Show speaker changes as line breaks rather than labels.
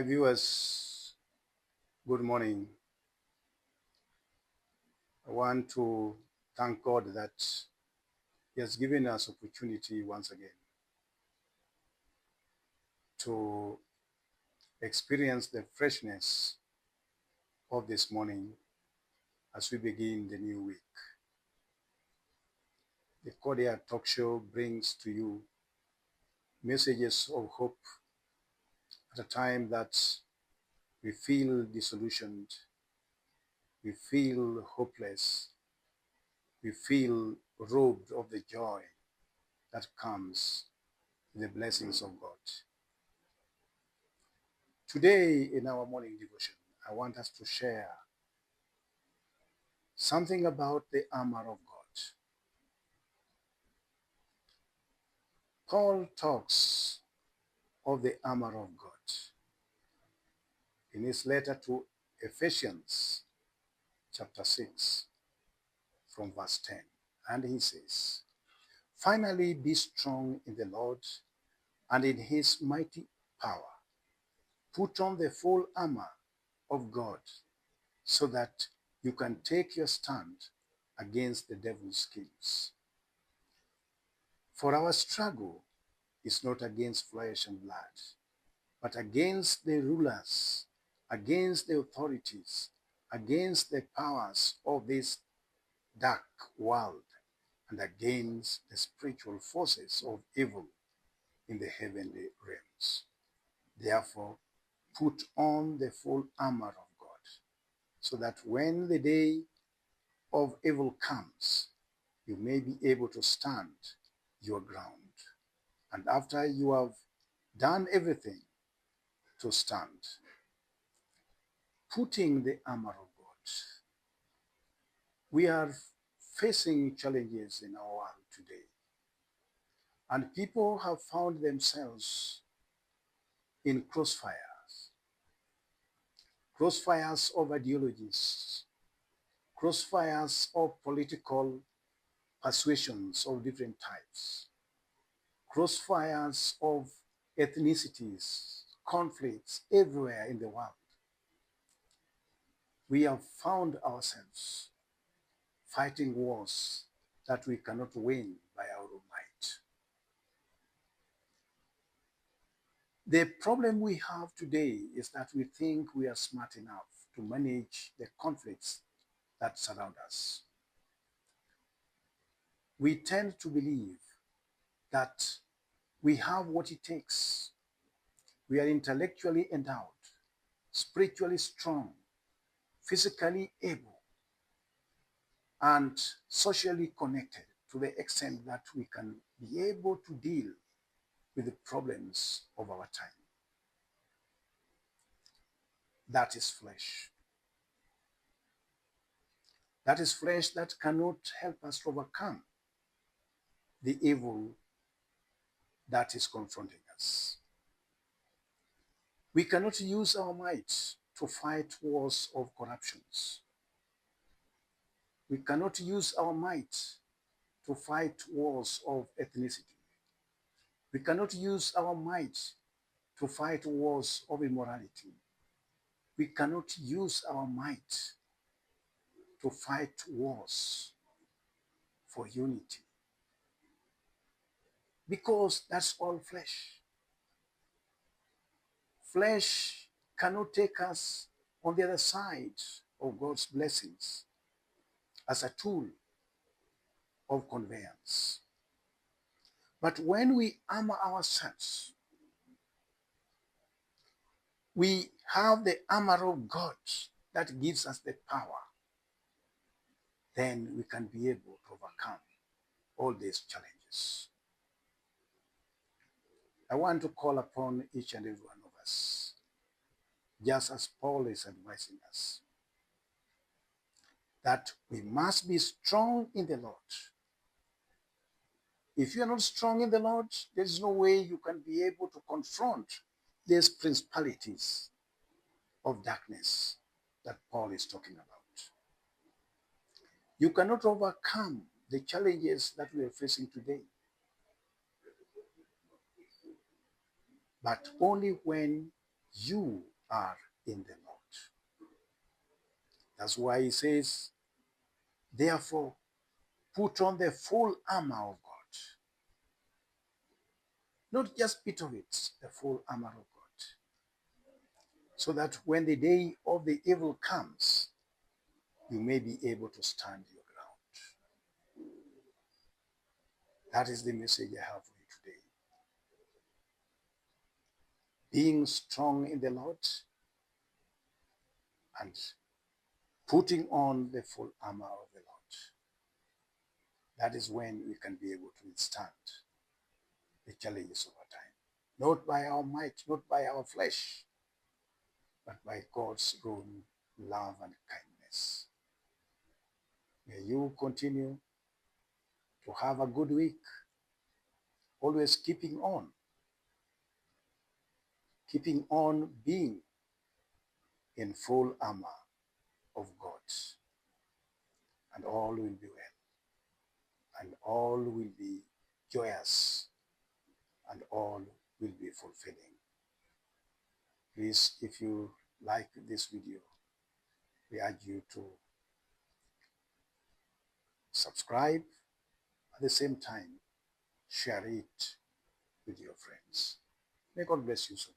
My viewers, good morning. I want to thank God that He has given us opportunity once again to experience the freshness of this morning as we begin the new week. The Kodia talk show brings to you messages of hope at a time that we feel disillusioned, we feel hopeless, we feel robbed of the joy that comes with the blessings of God. Today in our morning devotion, I want us to share something about the armor of God. Paul talks of the armor of God in his letter to Ephesians chapter 6 from verse 10. And he says, "Finally be strong in the Lord and in his mighty power. Put on the full armor of God so that you can take your stand against the devil's schemes. For our struggle is not against flesh and blood, but against the rulers, against the authorities, against the powers of this dark world, and against the spiritual forces of evil in the heavenly realms. Therefore, put on the full armor of God, so that when the day of evil comes, you may be able to stand your ground. And after you have done everything to stand, putting the armor of God. We are facing challenges in our world today, and people have found themselves in crossfires of ideologies, crossfires of political persuasions of different types, crossfires of ethnicities, conflicts everywhere in the world. We have found ourselves fighting wars that we cannot win by our own might. The problem we have today is that we think we are smart enough to manage the conflicts that surround us. We tend to believe that we have what it takes. We are intellectually endowed, spiritually strong, physically able, and socially connected to the extent that we can be able to deal with the problems of our time. That is flesh. That is flesh that cannot help us to overcome the evil that is confronting us. We cannot use our might to fight wars of corruptions. We cannot use our might to fight wars of ethnicity. We cannot use our might to fight wars of immorality. We cannot use our might to fight wars for unity, because that's all flesh. Flesh cannot take us on the other side of God's blessings as a tool of conveyance. But when we armor ourselves, we have the armor of God that gives us the power, then we can be able to overcome all these challenges. I want to call upon each and every one of us, just as Paul is advising us, that we must be strong in the Lord. If you are not strong in the Lord, there is no way you can be able to confront these principalities of darkness that Paul is talking about. You cannot overcome the challenges that we are facing today, but only when you are in the Lord. That's why he says, therefore, put on the full armor of God. Not just bit of it, the full armor of God. So that when the day of the evil comes, you may be able to stand your ground. That is the message I have for you today. Being strong in the Lord and putting on the full armor of the Lord. That is when we can be able to withstand the challenges of our time. Not by our might, not by our flesh, but by God's own love and kindness. May you continue to have a good week, always keeping on being in full armor of God, and all will be well, and all will be joyous, and all will be fulfilling. Please, if you like this video, we urge you to subscribe, at the same time share it with your friends. May God bless you so much.